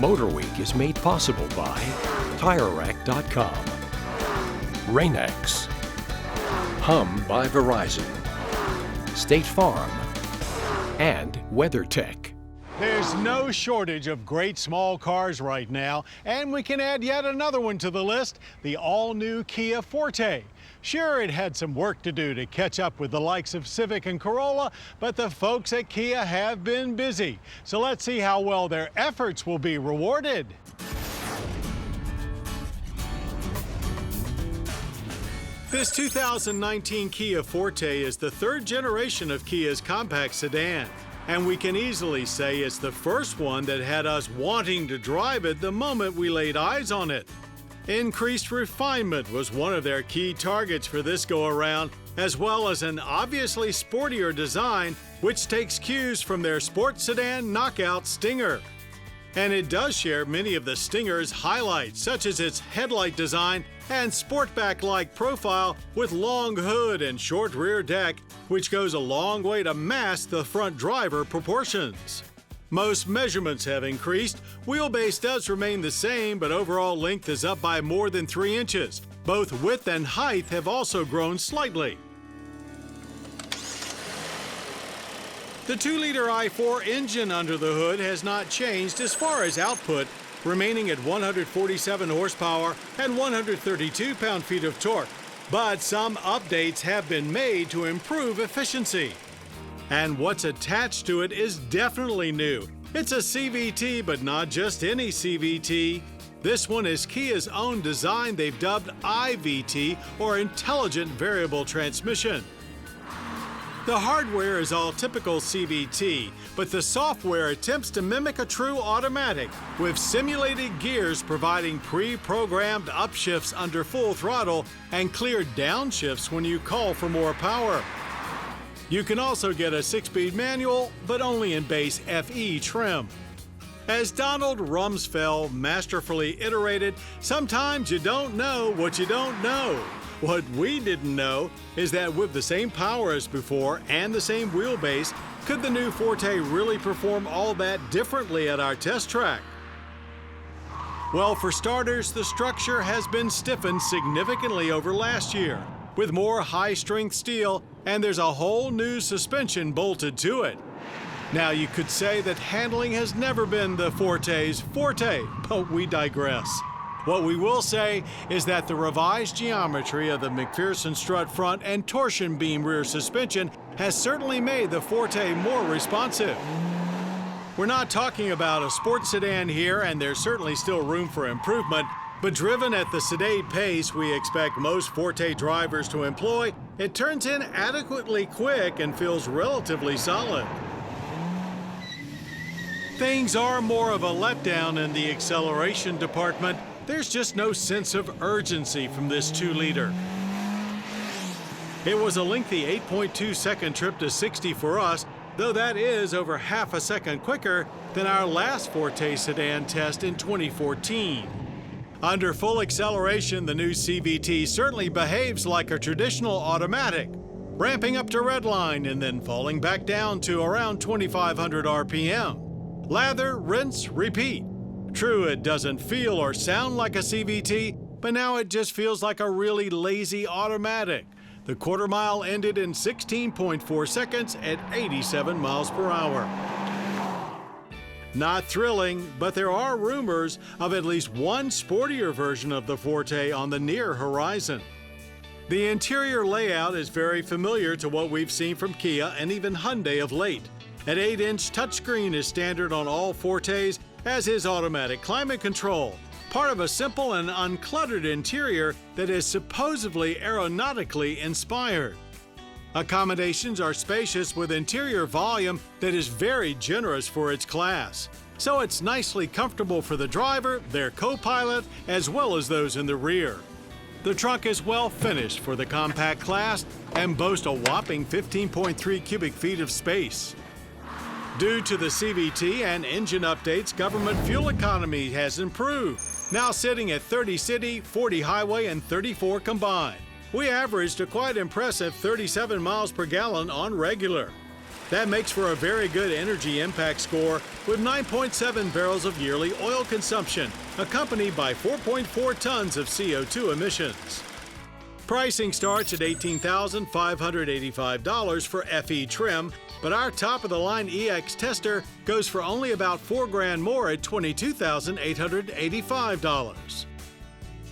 MotorWeek is made possible by TireRack.com, Rain-X, Hum by Verizon, State Farm, and WeatherTech. There's no shortage of great small cars right now, and we can add yet another one to the list, the all-new Kia Forte. Sure, it had some work to do to catch up with the likes of Civic and Corolla, but the folks at Kia have been busy. So let's see how well their efforts will be rewarded. This 2019 Kia Forte is the third generation of Kia's compact sedan. And we can easily say it's the first one that had us wanting to drive it the moment we laid eyes on it. Increased refinement was one of their key targets for this go-around, as well as an obviously sportier design, which takes cues from their sports sedan knockout Stinger. And it does share many of the Stinger's highlights, such as its headlight design and sportback-like profile with long hood and short rear deck, which goes a long way to mask the front driver proportions. Most measurements have increased. Wheelbase does remain the same, but overall length is up by more than 3 inches. Both width and height have also grown slightly. The 2-liter i4 engine under the hood has not changed as far as output, remaining at 147 horsepower and 132 pound-feet of torque. But some updates have been made to improve efficiency. And what's attached to it is definitely new. It's a CVT, but not just any CVT. This one is Kia's own design they've dubbed IVT, or Intelligent Variable Transmission. The hardware is all typical CVT, but the software attempts to mimic a true automatic, with simulated gears providing pre-programmed upshifts under full throttle and clear downshifts when you call for more power. You can also get a 6-speed manual, but only in base FE trim. As Donald Rumsfeld masterfully iterated, sometimes you don't know what you don't know. What we didn't know is that with the same power as before and the same wheelbase, could the new Forte really perform all that differently at our test track? Well, for starters, the structure has been stiffened significantly over last year, with more high-strength steel, and there's a whole new suspension bolted to it. Now, you could say that handling has never been the Forte's forte, but we digress. What we will say is that the revised geometry of the McPherson strut front and torsion beam rear suspension has certainly made the Forte more responsive. We're not talking about a sports sedan here, and there's certainly still room for improvement, but driven at the sedate pace we expect most Forte drivers to employ, it turns in adequately quick and feels relatively solid. Things are more of a letdown in the acceleration department. There's just no sense of urgency from this 2-liter. It was a lengthy 8.2-second trip to 60 for us, though that is over half a second quicker than our last Forte sedan test in 2014. Under full acceleration, the new CVT certainly behaves like a traditional automatic, ramping up to redline and then falling back down to around 2,500 RPM. Lather, rinse, repeat. True, it doesn't feel or sound like a CVT, but now it just feels like a really lazy automatic. The quarter mile ended in 16.4 seconds at 87 miles per hour. Not thrilling, but there are rumors of at least one sportier version of the Forte on the near horizon. The interior layout is very familiar to what we've seen from Kia and even Hyundai of late. An 8-inch touchscreen is standard on all Fortes, as is automatic climate control, part of a simple and uncluttered interior that is supposedly aeronautically inspired. Accommodations are spacious with interior volume that is very generous for its class, so it's nicely comfortable for the driver, their co-pilot, as well as those in the rear. The trunk is well finished for the compact class and boasts a whopping 15.3 cubic feet of space. Due to the CVT and engine updates, government fuel economy has improved, now sitting at 30 city, 40 highway, and 34 combined. We averaged a quite impressive 37 miles per gallon on regular. That makes for a very good energy impact score with 9.7 barrels of yearly oil consumption, accompanied by 4.4 tons of CO2 emissions. Pricing starts at $18,585 for FE trim, but our top-of-the-line EX tester goes for only about $4,000 more at $22,885.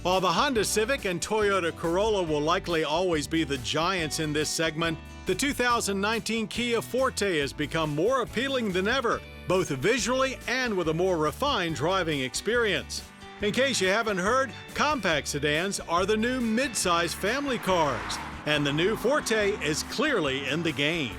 While the Honda Civic and Toyota Corolla will likely always be the giants in this segment, the 2019 Kia Forte has become more appealing than ever, both visually and with a more refined driving experience. In case you haven't heard, compact sedans are the new mid-size family cars, and the new Forte is clearly in the game.